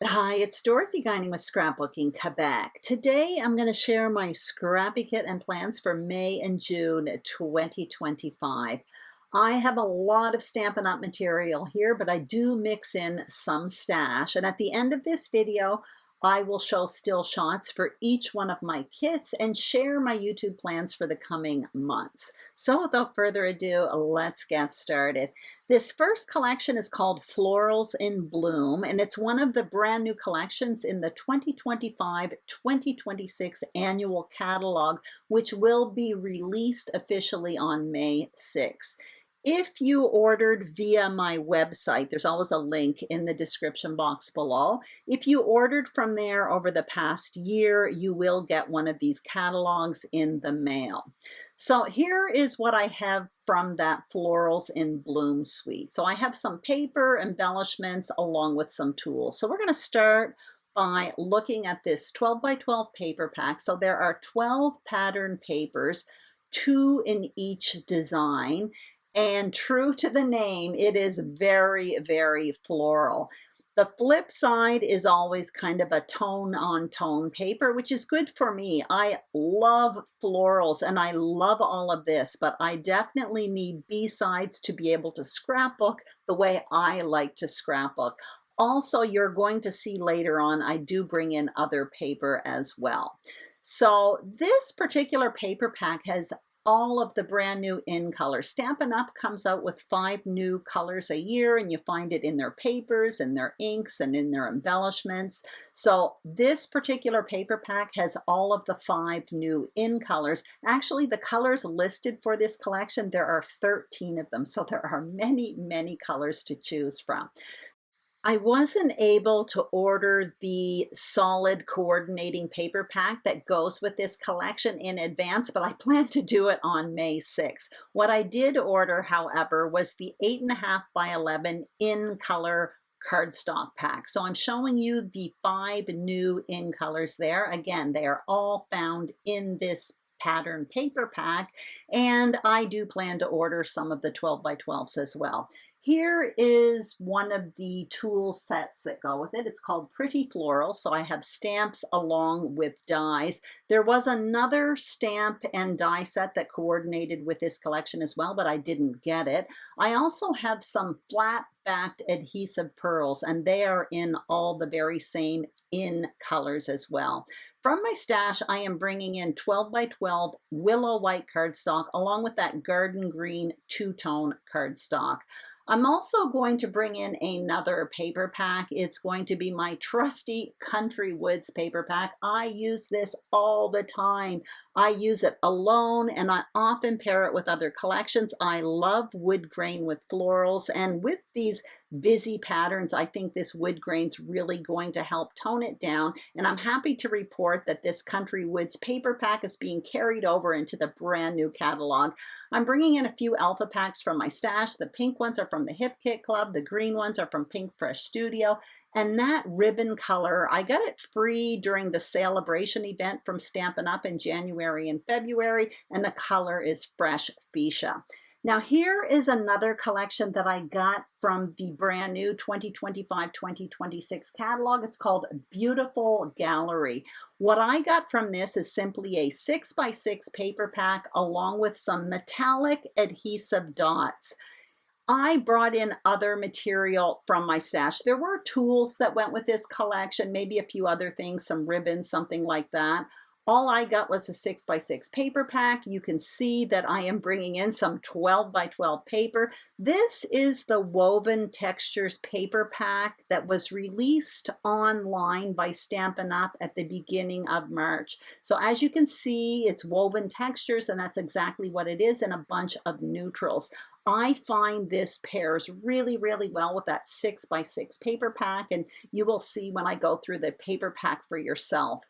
Hi, it's Dorothy Guining with Scrapbooking Quebec. Today I'm going to share my Scrappy kit and plans for May and June 2025. I have a lot of Stampin' Up! Material here, but I do mix in some stash. And at the end of this video, I will show still shots for each one of my kits and share my YouTube plans for the coming months. So without further ado, let's get started. This first collection is called Florals in Bloom, and it's one of the brand new collections in the 2025-2026 annual catalog, which will be released officially on May 6th. If you ordered via my website, there's always a link in the description box below. If you ordered from there over the past year, you will get one of these catalogs in the mail. So here is what I have from that Florals in Bloom suite. So I have some paper embellishments along with some tools. So we're going to start by looking at this 12 by 12 paper pack. So there are 12 pattern papers, 2 in each design. And true to the name, it is very, very floral. The flip side is always kind of a tone on tone paper, which is good for me. I love florals and I love all of this, but I definitely need B-sides to be able to scrapbook the way I like to scrapbook. Also, you're going to see later on, I do bring in other paper as well. So this particular paper pack has all of the brand new in colors. Stampin' Up! Comes out with 5 new colors a year, and you find it in their papers and their inks and in their embellishments. So this particular paper pack has all of the 5 new in colors. Actually, the colors listed for this collection, there are 13 of them. So there are many, many colors to choose from. I wasn't able to order the solid coordinating paper pack that goes with this collection in advance, but I plan to do it on May 6th. What I did order, however, was the 8.5 by 11 in color cardstock pack. So I'm showing you the 5 new in colors there. Again, they are all found in this pattern paper pack, and I do plan to order some of the 12 by 12s as well. Here is one of the tool sets that go with it. It's called Pretty Floral. So I have stamps along with dies. There was another stamp and die set that coordinated with this collection as well, but I didn't get it. I also have some flat backed adhesive pearls, and they are in all the very same in colors as well. From my stash, I am bringing in 12 by 12 willow white cardstock along with that garden green two-tone cardstock. I'm also going to bring in another paper pack. It's going to be my trusty Country Woods paper pack. I use this all the time. I use it alone and I often pair it with other collections. I love wood grain with florals, and with these busy patterns, I think this wood grain's really going to help tone it down. And I'm happy to report that this Country Woods paper pack is being carried over into the brand new catalog. I'm bringing in a few alpha packs from my stash. The pink ones are from the Hip Kit Club. The green ones are from Pink Fresh Studio. And that ribbon color, I got it free during the celebration event from Stampin' Up! In January and February, and the color is Fresh Fuchsia. Now here is another collection that I got from the brand new 2025-2026 catalog. It's called Beautiful Gallery. What I got from this is simply a 6 by 6 paper pack along with some metallic adhesive dots. I brought in other material from my stash. There were tools that went with this collection, maybe a few other things, some ribbons, something like that. All I got was a 6 by 6 paper pack. You can see that I am bringing in some 12 by 12 paper. This is the Woven Textures paper pack that was released online by Stampin' Up! At the beginning of March. So as you can see, it's woven textures, and that's exactly what it is, and a bunch of neutrals. I find this pairs really, really well with that 6 by 6 paper pack, and you will see when I go through the paper pack for yourself.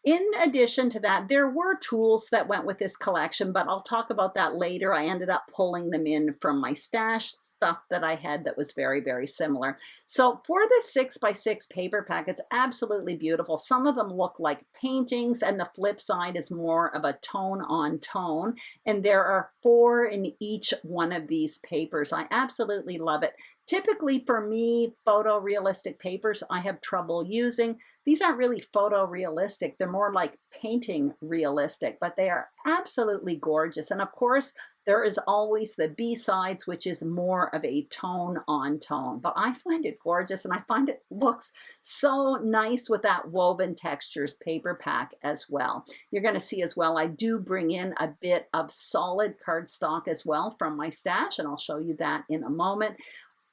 In addition to that, there were tools that went with this collection, but I'll talk about that later. I ended up pulling them in from my stash stuff that I had that was very, very similar. So for the 6 by 6 paper pack, it's absolutely beautiful. Some of them look like paintings, and the flip side is more of a tone on tone. And there are 4 in each one of these papers. I absolutely love it. Typically for me, photorealistic papers I have trouble using. These aren't really photorealistic, they're more like painting realistic, but they are absolutely gorgeous. And of course, there is always the B-sides, which is more of a tone on tone, but I find it gorgeous and I find it looks so nice with that woven textures paper pack as well. You're going to see as well, I do bring in a bit of solid cardstock as well from my stash, and I'll show you that in a moment.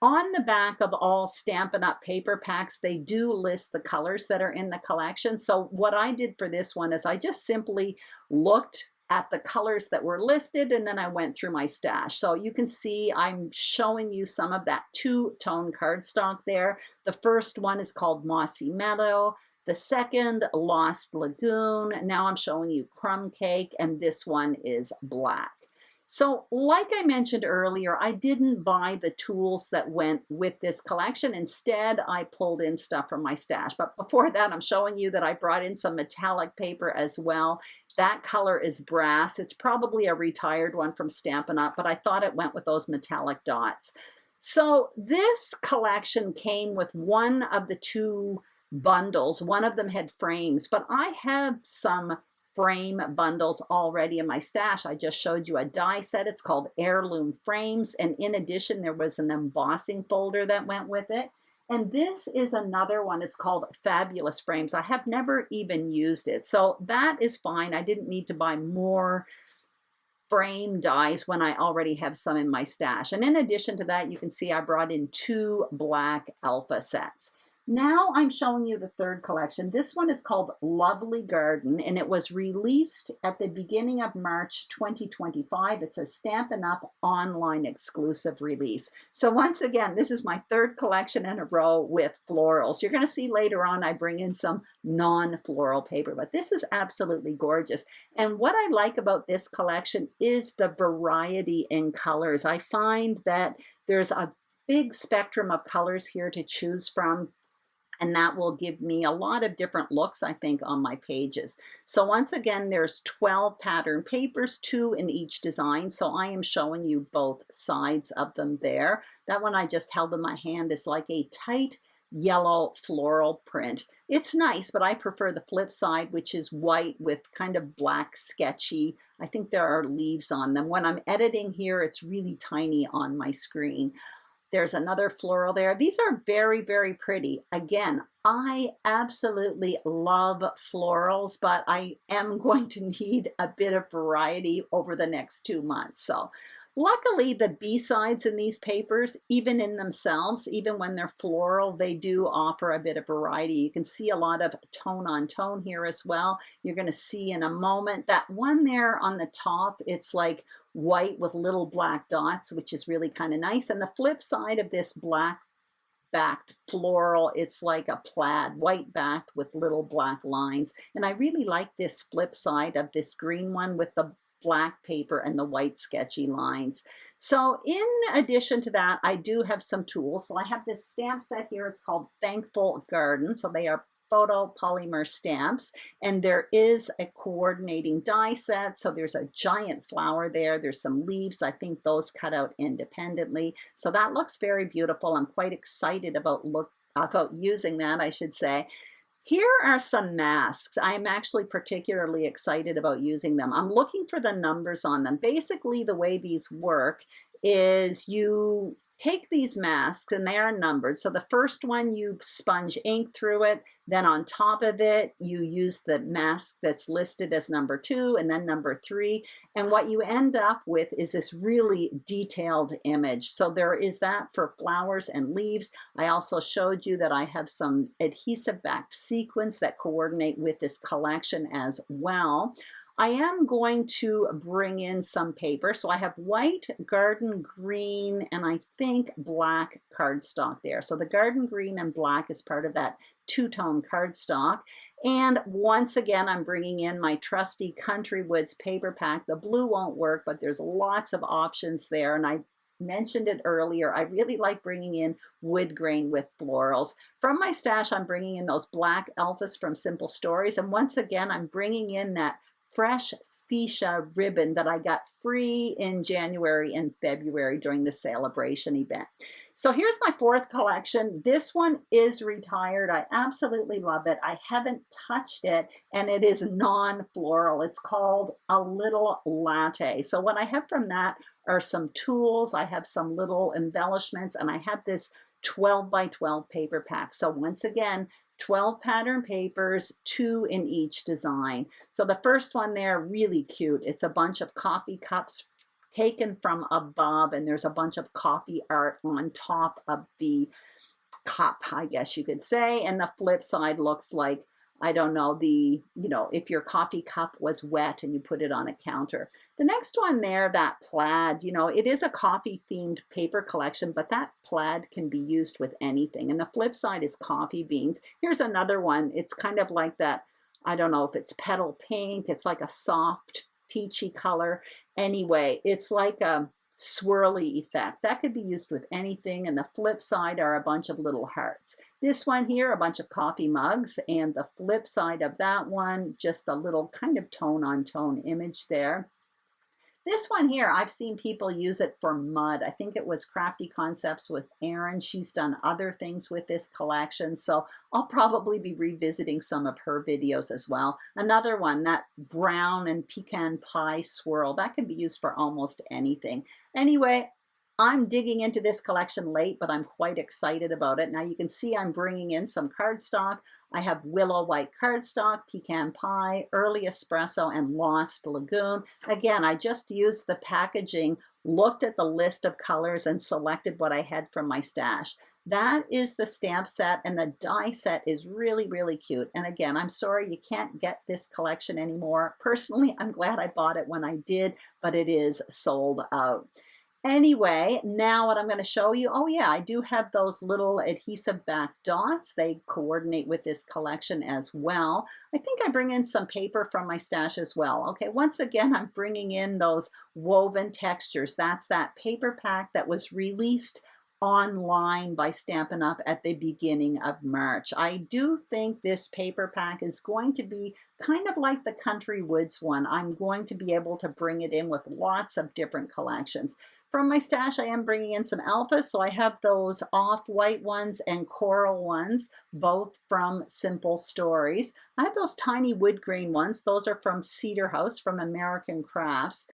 On the back of all Stampin' Up! Paper packs, they do list the colors that are in the collection. So what I did for this one is I just simply looked at the colors that were listed and then I went through my stash. So you can see I'm showing you some of that two-tone cardstock there. The first one is called Mossy Meadow. The second, Lost Lagoon. Now I'm showing you Crumb Cake, and this one is Black. So like I mentioned earlier, I didn't buy the tools that went with this collection. Instead, I pulled in stuff from my stash. But before that, I'm showing you that I brought in some metallic paper as well. That color is brass. It's probably a retired one from Stampin' Up!, but I thought it went with those metallic dots. So this collection came with one of the two bundles. One of them had frames, but I have some frame bundles already in my stash. I just showed you a die set. It's called Heirloom Frames. And in addition, there was an embossing folder that went with it. And this is another one. It's called Fabulous Frames. I have never even used it. So that is fine. I didn't need to buy more frame dies when I already have some in my stash. And in addition to that, you can see I brought in two black alpha sets. Now I'm showing you the third collection. This one is called Lovely Garden, and it was released at the beginning of March 2025. It's a Stampin' Up! Online exclusive release. So once again, this is my third collection in a row with florals. You're going to see later on I bring in some non-floral paper, but this is absolutely gorgeous. And what I like about this collection is the variety in colors. I find that there's a big spectrum of colors here to choose from, and that will give me a lot of different looks, I think, on my pages. So once again, there's 12 pattern papers, 2 in each design. So I am showing you both sides of them there. That one I just held in my hand is like a tight yellow floral print. It's nice, but I prefer the flip side, which is white with kind of black sketchy. I think there are leaves on them. When I'm editing here, it's really tiny on my screen. There's another floral there. These are very, very pretty. Again, I absolutely love florals, but I am going to need a bit of variety over the next 2 months. So luckily, the B-sides in these papers, even in themselves, even when they're floral, they do offer a bit of variety. You can see a lot of tone on tone here as well. You're going to see in a moment that one there on the top, it's like white with little black dots, which is really kind of nice. And the flip side of this black backed floral, it's like a plaid, white backed with little black lines. And I really like this flip side of this green one with the black paper and the white sketchy lines. So in addition to that, I do have some tools. So I have this stamp set here. It's called Thankful Garden. So they are photopolymer stamps, and there is a coordinating die set. So there's a giant flower there. There's some leaves. I think those cut out independently. So that looks very beautiful. I'm quite excited about using that, I should say. Here are some masks. I'm actually particularly excited about using them. I'm looking for the numbers on them. Basically, the way these work is you take these masks and they are numbered. So the first one, you sponge ink through it. Then on top of it, you use the mask that's listed as number 2 and then number 3. And what you end up with is this really detailed image. So there is that for flowers and leaves. I also showed you that I have some adhesive backed sequins that coordinate with this collection as well. I am going to bring in some paper. So I have white, garden green, and I think black cardstock there. So the garden green and black is part of that two-tone cardstock. And once again, I'm bringing in my trusty Country Woods paper pack. The blue won't work, but there's lots of options there. And I mentioned it earlier, I really like bringing in wood grain with florals. From my stash, I'm bringing in those black Elvis from Simple Stories. And once again, I'm bringing in that fresh fuchsia ribbon that I got free in January and February during the celebration event. So here's my fourth collection. This one is retired. I absolutely love it. I haven't touched it, and it is non-floral. It's called A Little Latte. So what I have from that are some tools. I have some little embellishments, and I have this 12 by 12 paper pack. So once again, 12 pattern papers, 2 in each design. So the first one there, really cute. It's a bunch of coffee cups taken from above, and there's a bunch of coffee art on top of the cup, I guess you could say. And the flip side looks like, I don't know, if your coffee cup was wet and you put it on a counter. The next one there, that plaid, it is a coffee themed paper collection, but that plaid can be used with anything. And the flip side is coffee beans. Here's another one. It's kind of like that, I don't know if it's petal pink. It's like a soft peachy color. Anyway, it's like a swirly effect. That could be used with anything. And the flip side are a bunch of little hearts. This one here, a bunch of coffee mugs. And the flip side of that one, just a little kind of tone on tone image there. This one here, I've seen people use it for mud. I think it was Crafty Concepts with Erin. She's done other things with this collection, so I'll probably be revisiting some of her videos as well. Another one, that brown and pecan pie swirl, that can be used for almost anything. Anyway, I'm digging into this collection late, but I'm quite excited about it. Now you can see I'm bringing in some cardstock. I have Willow White cardstock, Pecan Pie, Early Espresso, and Lost Lagoon. Again, I just used the packaging, looked at the list of colors, and selected what I had from my stash. That is the stamp set, and the die set is really, really cute. And again, I'm sorry you can't get this collection anymore. Personally, I'm glad I bought it when I did, but it is sold out. Anyway, now what I'm going to show you, oh yeah, I do have those little adhesive back dots. They coordinate with this collection as well. I think I bring in some paper from my stash as well. Okay, once again, I'm bringing in those woven textures. That's that paper pack that was released online by Stampin' Up! At the beginning of March. I do think this paper pack is going to be kind of like the Country Woods one. I'm going to be able to bring it in with lots of different collections. From my stash, I am bringing in some alphas, so I have those off-white ones and coral ones, both from Simple Stories. I have those tiny wood grain ones. Those are from Cedar House from American Crafts.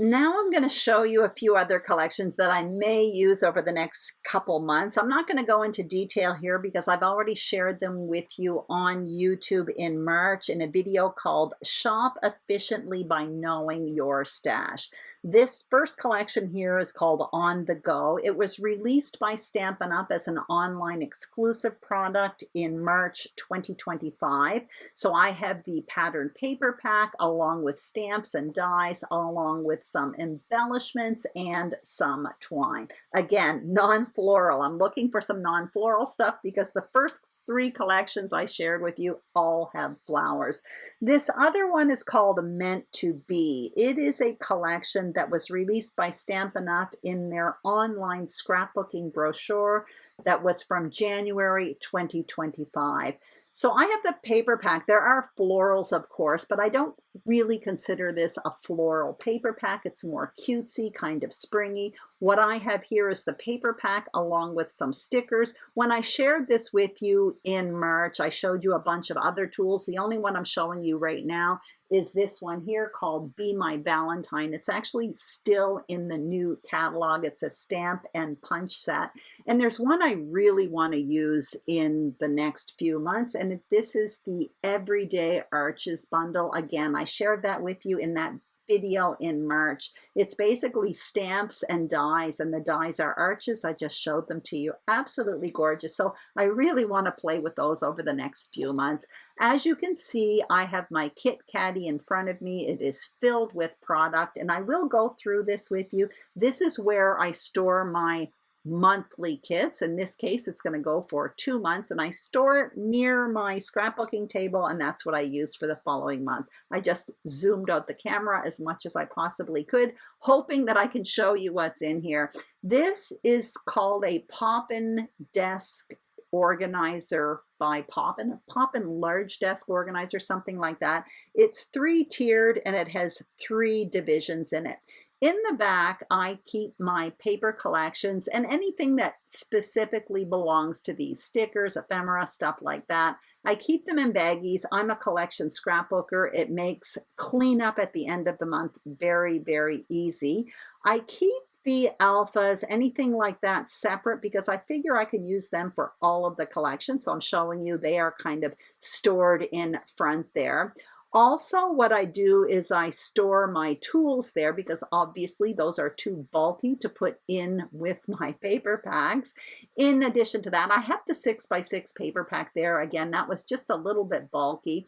Now I'm going to show you a few other collections that I may use over the next couple months. I'm not going to go into detail here because I've already shared them with you on YouTube in March in a video called Shop Efficiently by Knowing Your Stash. This first collection here is called On the Go. It was released by Stampin' Up! As an online exclusive product in March 2025. So I have the patterned paper pack along with stamps and dies, along with some embellishments and some twine. Again, non-floral. I'm looking for some non-floral stuff because the first 3 collections I shared with you all have flowers. This other one is called Meant to Be. It is a collection that was released by Stampin' Up! In their online scrapbooking brochure that was from January 2025. So I have the paper pack. There are florals, of course, but I don't really consider this a floral paper pack. It's more cutesy, kind of springy. What I have here is the paper pack along with some stickers. When I shared this with you in March, I showed you a bunch of other tools. The only one I'm showing you right now is this one here called Be My Valentine. It's actually still in the new catalog. It's a stamp and punch set. And there's one I really want to use in the next few months. And this is the Everyday Arches bundle. Again, I shared that with you in that video in March. It's basically stamps and dies, and the dies are arches. I just showed them to you. Absolutely gorgeous. So I really want to play with those over the next few months. As you can see, I have my kit caddy in front of me. It is filled with product, and I will go through this with you. This is where I store my monthly kits. In this case, it's going to go for 2 months, and I store it near my scrapbooking table, and that's what I use for the following month. I just zoomed out the camera as much as I possibly could, hoping that I can show you what's in here. This is called a Poppin desk organizer by Poppin, a Poppin large desk organizer, something like that. It's 3-tiered, and it has 3 divisions in it. In the back, I keep my paper collections and anything that specifically belongs to these stickers, ephemera, stuff like that. I keep them in baggies. I'm a collection scrapbooker. It makes cleanup at the end of the month very, very easy. I keep the alphas, anything like that, separate because I figure I can use them for all of the collection. So I'm showing you they are kind of stored in front there. Also, what I do is I store my tools there because obviously those are too bulky to put in with my paper packs. In addition to that, I have the 6x6 paper pack there. Again, that was just a little bit bulky.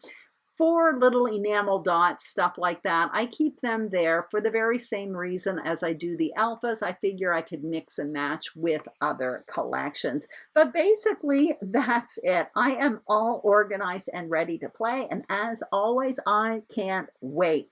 4 little enamel dots, stuff like that. I keep them there for the very same reason as I do the alphas. I figure I could mix and match with other collections. But basically, that's it. I am all organized and ready to play. And as always, I can't wait.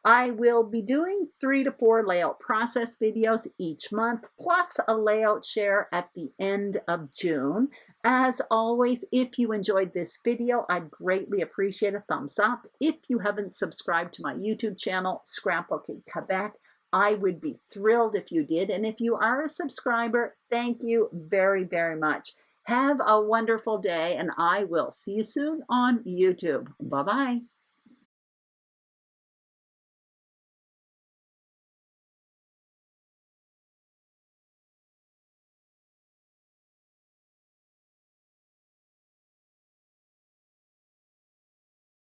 I will be doing 3 to 4 layout process videos each month, plus a layout share at the end of June. As always, if you enjoyed this video, I'd greatly appreciate a thumbs up. If you haven't subscribed to my YouTube channel, Scrapbooking Quebec, I would be thrilled if you did. And if you are a subscriber, thank you very, very much. Have a wonderful day, and I will see you soon on YouTube. Bye-bye.